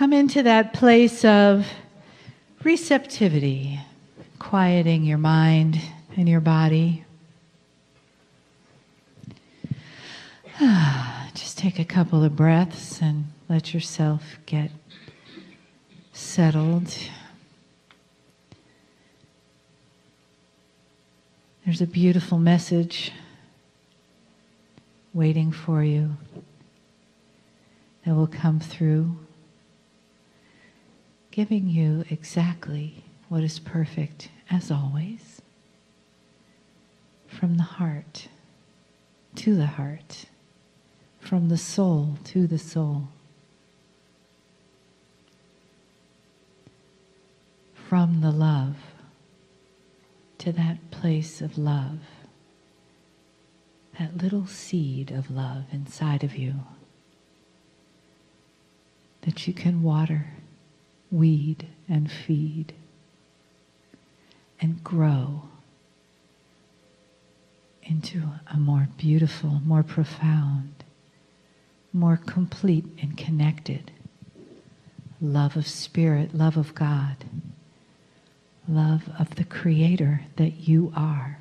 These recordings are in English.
come into that place of receptivity, quieting your mind and your body. Just take a couple of breaths and let yourself get settled. There's a beautiful message waiting for you that will come through, giving you exactly what is perfect, as always, from the heart to the heart, from the soul to the soul, from the love to that place of love, that little seed of love inside of you that you can water, weed, and feed, and grow into a more beautiful, more profound, more complete and connected love of Spirit, love of God, love of the Creator that you are,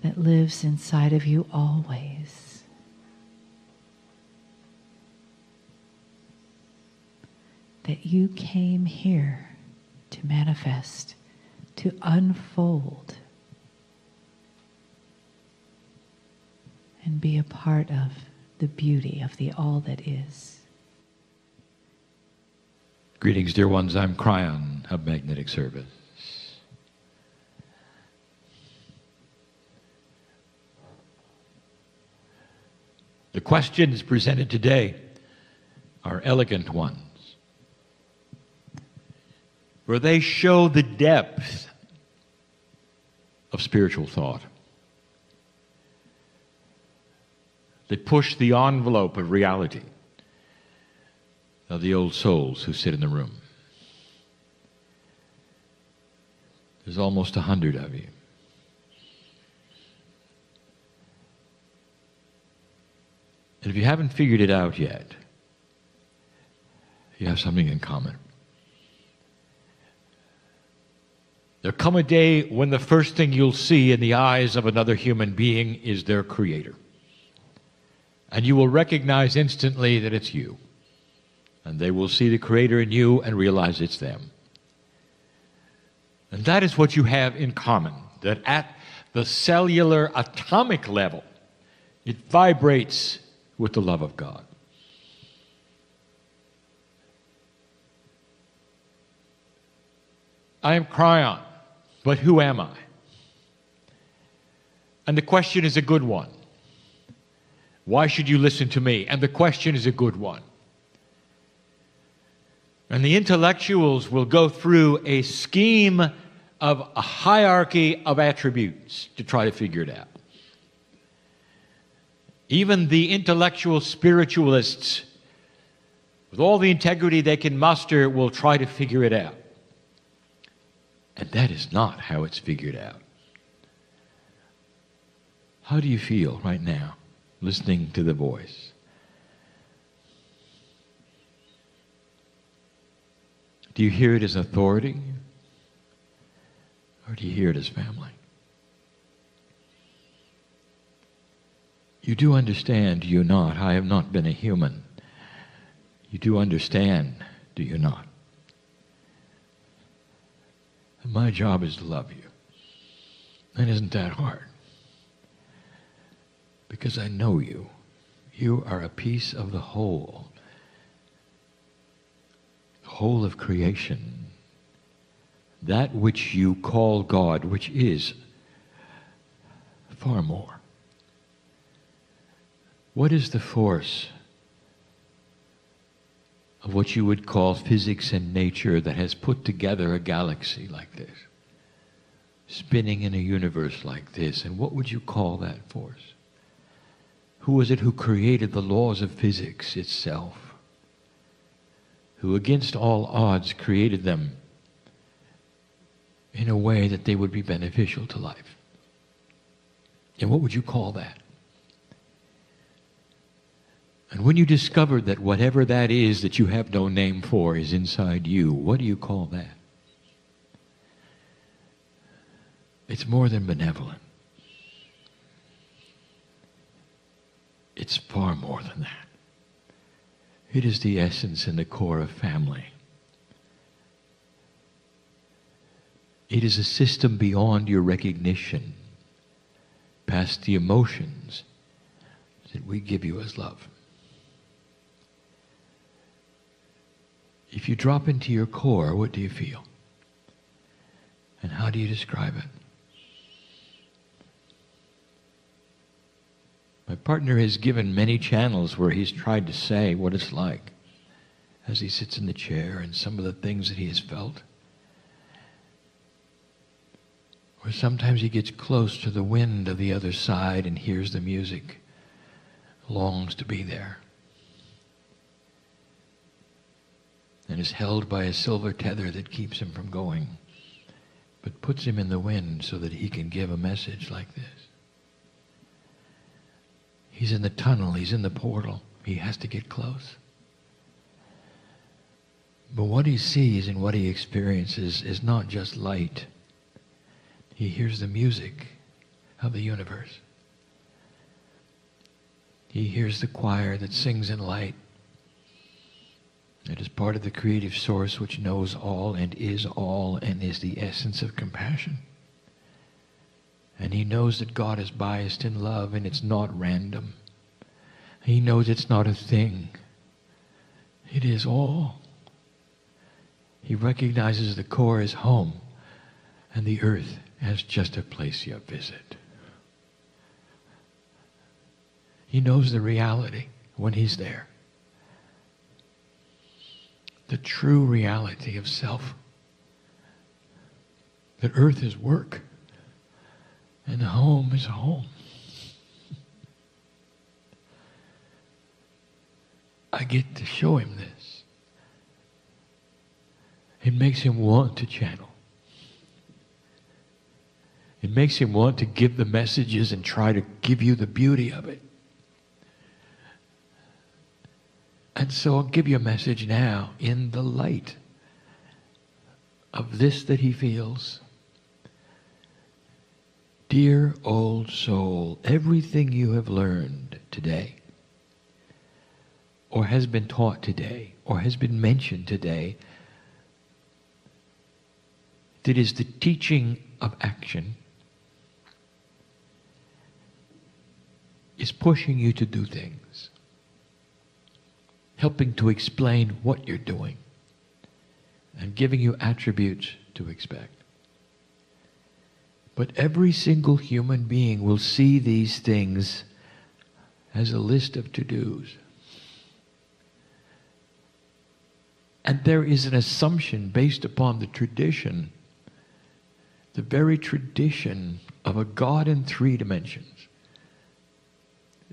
that lives inside of you always. That you came here to manifest, to unfold, and be a part of the beauty of the all that is. Greetings, dear ones. I'm Kryon of Magnetic Service. The questions presented today are elegant ones, for they show the depth of spiritual thought. They push the envelope of reality of the old souls who sit in the room. There's almost 100 of you. And if you haven't figured it out yet, you have something in common. There'll come a day when the first thing you'll see in the eyes of another human being is their Creator. And you will recognize instantly that it's you. And they will see the Creator in you and realize it's them. And that is what you have in common, that at the cellular atomic level, it vibrates with the love of God. I am Kryon, but who am I? And the question is a good one. Why should you listen to me? And the question is a good one. And the intellectuals will go through a scheme of a hierarchy of attributes to try to figure it out. Even the intellectual spiritualists, with all the integrity they can muster, will try to figure it out. And that is not how it's figured out. How do you feel right now, listening to the voice? Do you hear it as authority? Or do you hear it as family? You do understand, do you not? I have not been a human. You do understand, do you not? And my job is to love you. And isn't that hard? Because I know you. You are a piece of the whole of creation, that which you call God, which is far more. What is the force of what you would call physics and nature that has put together a galaxy like this, spinning in a universe like this? And what would you call that force? Who was it who created the laws of physics itself? Who against all odds created them in a way that they would be beneficial to life? And what would you call that? And when you discover that whatever that is that you have no name for is inside you, what do you call that? It's more than benevolent. It's far more than that. It is the essence and the core of family. It is a system beyond your recognition, past the emotions that we give you as love. If you drop into your core, what do you feel? And how do you describe it? My partner has given many channels where he's tried to say what it's like as he sits in the chair and some of the things that he has felt. Or sometimes he gets close to the wind of the other side and hears the music, longs to be there, and is held by a silver tether that keeps him from going, but puts him in the wind so that he can give a message like this. He's in the tunnel, he's in the portal, he has to get close. But what he sees and what he experiences is not just light. He hears the music of the universe. He hears the choir that sings in light. It is part of the creative source which knows all and is the essence of compassion. And he knows that God is biased in love and it's not random. He knows it's not a thing. It is all. He recognizes the core is home and the earth as just a place you visit. He knows the reality when he's there. The true reality of self. That earth is work and home is home. I get to show him this. It makes him want to channel. It makes him want to give the messages and try to give you the beauty of it. And so I'll give you a message now in the light of this that he feels. Dear old soul, everything you have learned today, or has been taught today, or has been mentioned today, that is the teaching of action, is pushing you to do things, helping to explain what you're doing, and giving you attributes to expect. But every single human being will see these things as a list of to-dos. And there is an assumption based upon the tradition, the very tradition of a God in 3 dimensions,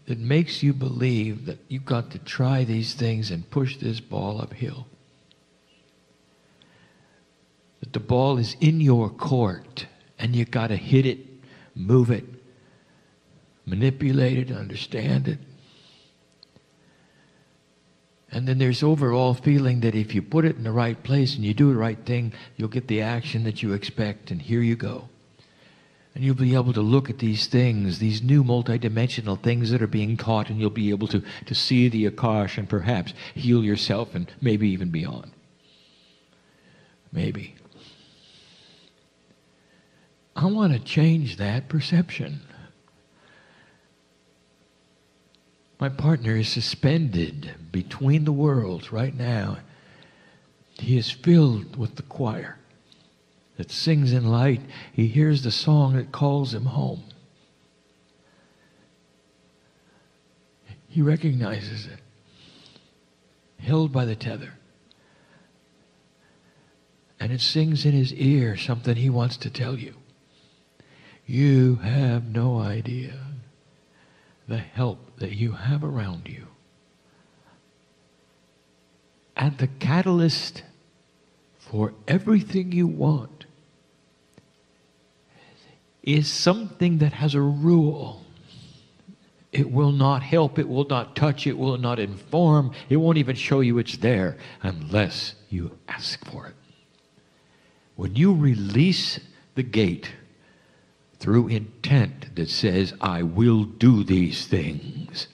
that makes you believe that you've got to try these things and push this ball uphill. That the ball is in your court and you've got to hit it, move it, manipulate it, understand it. And then there's overall feeling that if you put it in the right place and you do the right thing, you'll get the action that you expect, and here you go. And you'll be able to look at these things, these new multidimensional things that are being taught, and you'll be able to see the Akash and perhaps heal yourself and maybe even beyond. Maybe. I want to change that perception. My partner is suspended between the worlds right now. He is filled with the choir that sings in light. He hears the song that calls him home. He recognizes it, held by the tether. And it sings in his ear something he wants to tell you. You have no idea the help that you have around you. And the catalyst for everything you want is something that has a rule. It will not help, it will not touch, it will not inform, it won't even show you it's there unless you ask for it. When you release the gate through intent that says, I will do these things,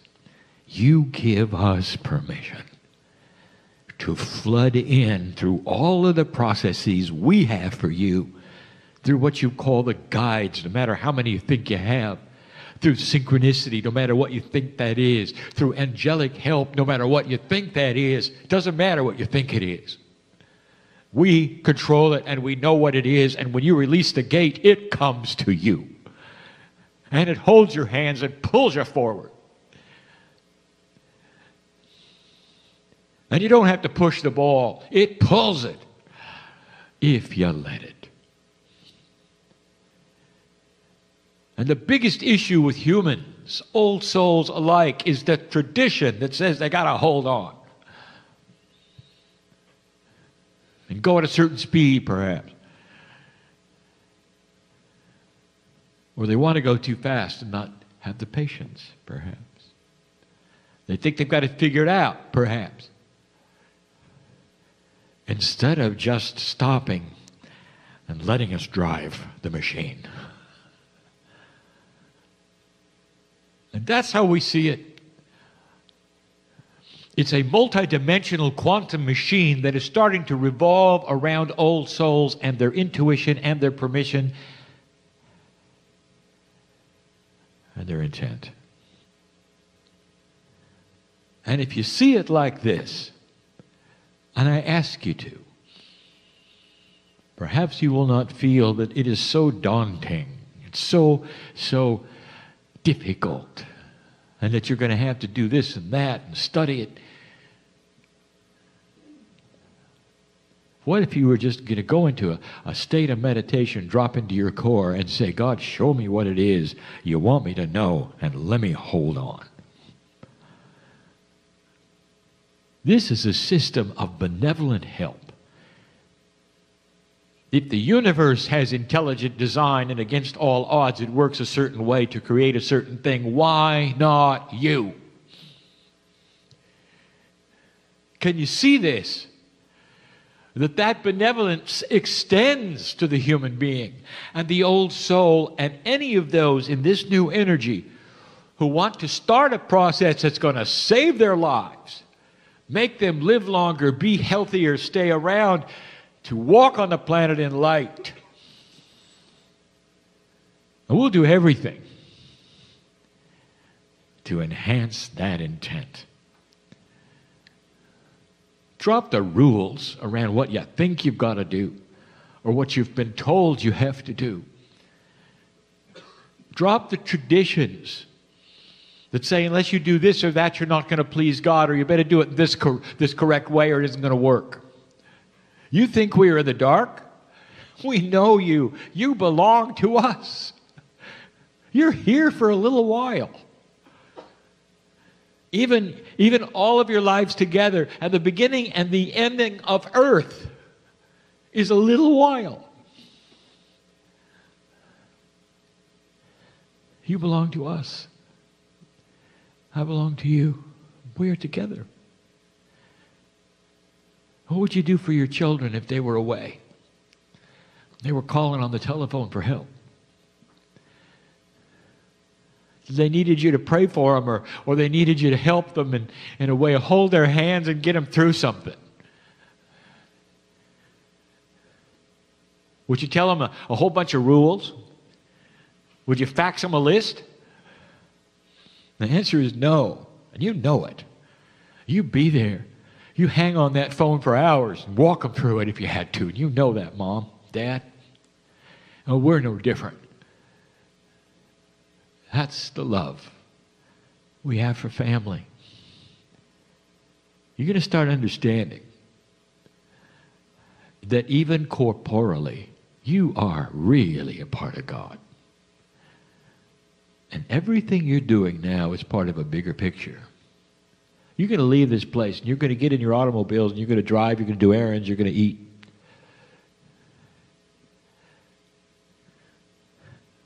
you give us permission to flood in through all of the processes we have for you, through what you call the guides, no matter how many you think you have, through synchronicity, no matter what you think that is, through angelic help, no matter what you think that is. Doesn't matter what you think it is. We control it and we know what it is, and when you release the gate, it comes to you. And it holds your hands and pulls you forward. And you don't have to push the ball. It pulls it if you let it. And the biggest issue with humans, old souls alike, is the tradition that says they got to hold on. And go at a certain speed, perhaps. Or they want to go too fast and not have the patience, perhaps. They think they've got it figured out, perhaps. Instead of just stopping and letting us drive the machine. And that's how we see it. It's a multidimensional quantum machine that is starting to revolve around old souls and their intuition and their permission and their intent. And if you see it like this, and I ask you to, perhaps you will not feel that it is so daunting, it's so difficult, and that you're going to have to do this and that and study it. What if you were just going to go into a state of meditation, drop into your core and say, God, show me what it is you want me to know, and let me hold on. This is a system of benevolent help. If the universe has intelligent design and against all odds it works a certain way to create a certain thing, why not you? Can you see this? That benevolence extends to the human being and the old soul and any of those in this new energy who want to start a process that's going to save their lives, make them live longer, be healthier, stay around, to walk on the planet in light. And we'll do everything to enhance that intent. Drop the rules around what you think you've got to do or what you've been told you have to do. Drop the traditions that say unless you do this or that, you're not going to please God, or you better do it this correct way or it isn't going to work. You think we are in the dark? We know you. You belong to us. You're here for a little while. Even all of your lives together, and the beginning and the ending of earth is a little while. You belong to us. I belong to you. We are together. What would you do for your children if they were away? They were calling on the telephone for help. They needed you to pray for them, or they needed you to help them in a way, hold their hands and get them through something. Would you tell them a whole bunch of rules? Would you fax them a list? The answer is no, and you know it. You be there. You hang on that phone for hours and walk them through it if you had to. You know that, Mom, Dad. Oh, we're no different. That's the love we have for family. You're going to start understanding that even corporally, you are really a part of God. And everything you're doing now is part of a bigger picture. You're going to leave this place, and you're going to get in your automobiles, and you're going to drive, you're going to do errands, you're going to eat.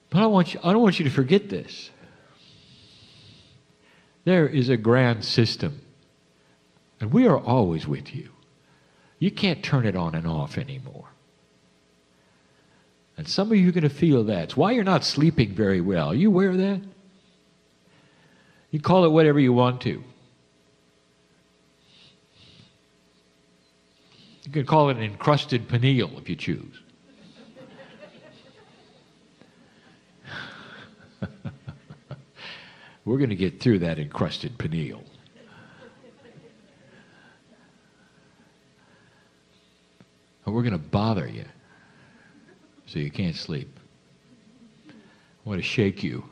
But I don't want you to forget this. There is a grand system. And we are always with you. You can't turn it on and off anymore. And some of you are going to feel that. It's why you're not sleeping very well. Are you aware of that? You call it whatever you want to. You can call it an encrusted pineal if you choose. We're going to get through that encrusted pineal. And we're going to bother you so you can't sleep. I want to shake you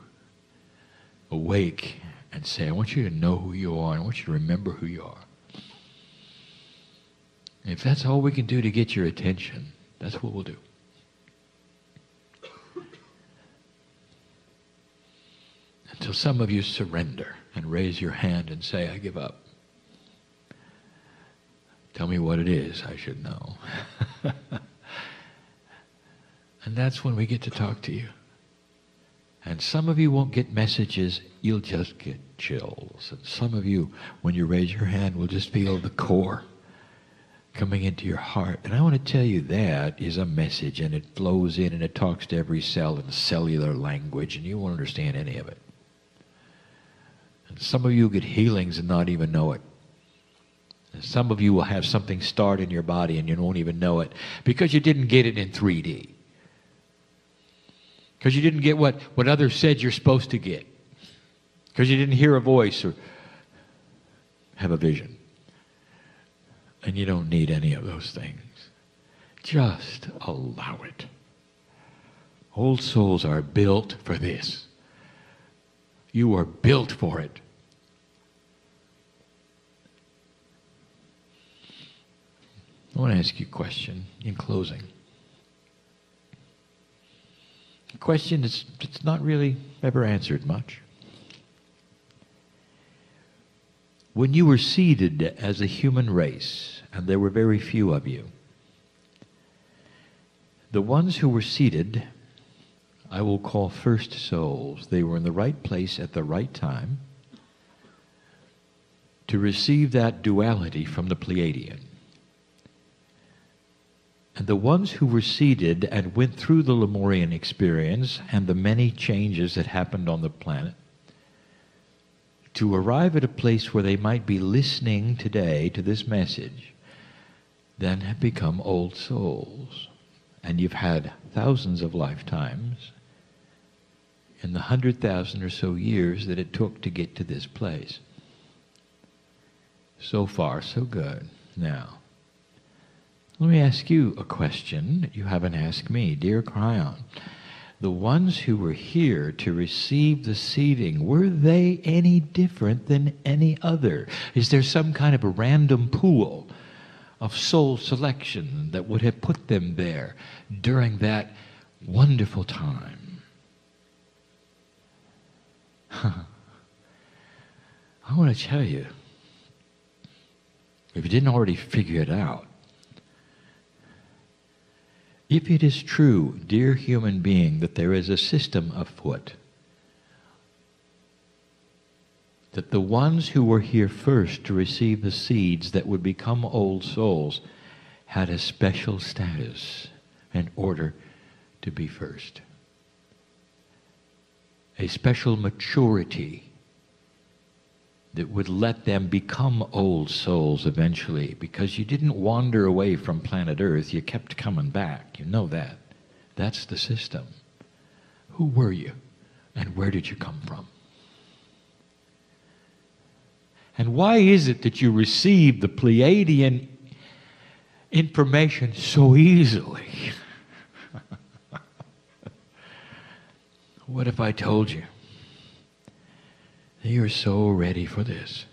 awake and say, I want you to know who you are. I want you to remember who you are. And if that's all we can do to get your attention, that's what we'll do. Until some of you surrender and raise your hand and say, I give up. Tell me what it is, I should know. And that's when we get to talk to you. And some of you won't get messages, you'll just get chills. And some of you, when you raise your hand, will just feel the core coming into your heart. And I want to tell you that is a message, and it flows in and it talks to every cell in cellular language, and you won't understand any of it. And some of you get healings and not even know it. And some of you will have something start in your body and you won't even know it because you didn't get it in 3D. Because you didn't get what others said you're supposed to get. Because you didn't hear a voice or have a vision. And you don't need any of those things. Just allow it. Old souls are built for this. You are built for it. I want to ask you a question in closing. A question that's not really ever answered much. When you were seeded as a human race, and there were very few of you, the ones who were seeded, I will call first souls. They were in the right place at the right time to receive that duality from the Pleiadian. And the ones who were seeded and went through the Lemurian experience and the many changes that happened on the planet to arrive at a place where they might be listening today to this message, then have become old souls. And you've had thousands of lifetimes in the 100,000 or so years that it took to get to this place. So far, so good. Now, let me ask you a question that you haven't asked me. Dear Kryon, the ones who were here to receive the seeding, were they any different than any other? Is there some kind of a random pool of soul selection that would have put them there during that wonderful time? I want to tell you, if you didn't already figure it out, if it is true, dear human being, that there is a system afoot, that the ones who were here first to receive the seeds that would become old souls had a special status in order to be first. A special maturity that would let them become old souls eventually, because you didn't wander away from planet Earth, you kept coming back. You know that. That's the system. Who were you, and where did you come from? And why is it that you receive the Pleiadian information so easily? What if I told you that you're so ready for this,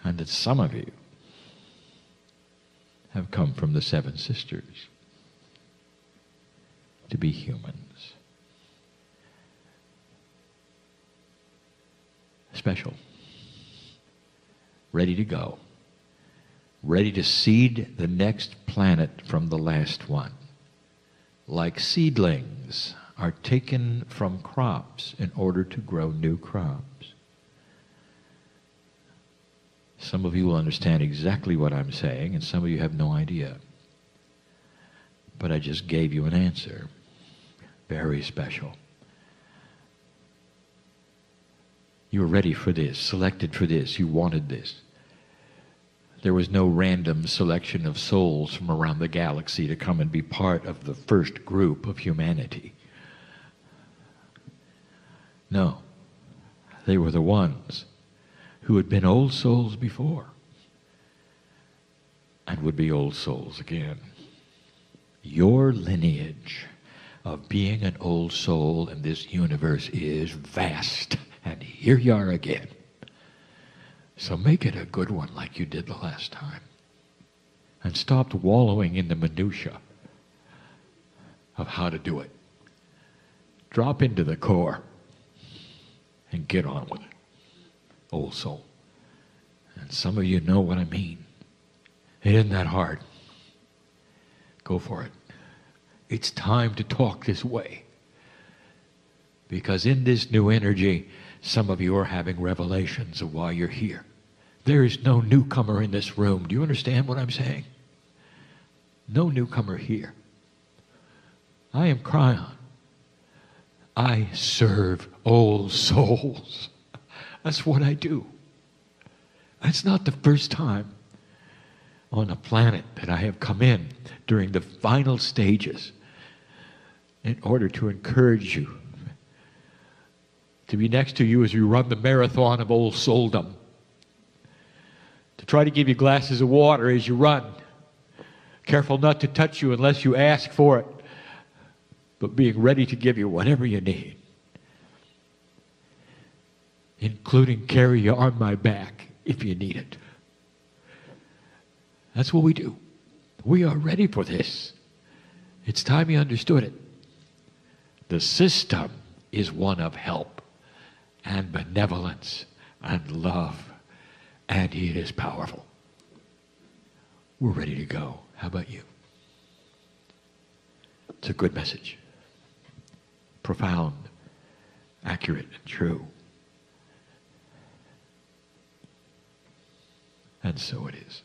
and that some of you have come from the Seven Sisters to be humans? Special. Ready to go. Ready to seed the next planet from the last one. Like seedlings are taken from crops in order to grow new crops. Some of you will understand exactly what I'm saying, and some of you have no idea. But I just gave you an answer. Very special. You were ready for this, selected for this, you wanted this. There was no random selection of souls from around the galaxy to come and be part of the first group of humanity. No, they were the ones who had been old souls before and would be old souls again. Your lineage of being an old soul in this universe is vast, and here you are again. So make it a good one like you did the last time. And stop wallowing in the minutia of how to do it. Drop into the core and get on with it. Old soul. And some of you know what I mean. It isn't that hard. Go for it. It's time to talk this way. Because in this new energy, some of you are having revelations of why you're here. There is no newcomer in this room. Do you understand what I'm saying? No newcomer here. I am Kryon. I serve old souls. That's what I do. It's not the first time on a planet that I have come in during the final stages in order to encourage you, to be next to you as you run the marathon of old souldom, to try to give you glasses of water as you run, careful not to touch you unless you ask for it, but being ready to give you whatever you need, including carry you on my back if you need it. That's what we do. We are ready for this. It's time you understood it. The system is one of help and benevolence and love, and it is powerful. We're ready to go. How about you? It's a good message. Profound, accurate, and true. And so it is.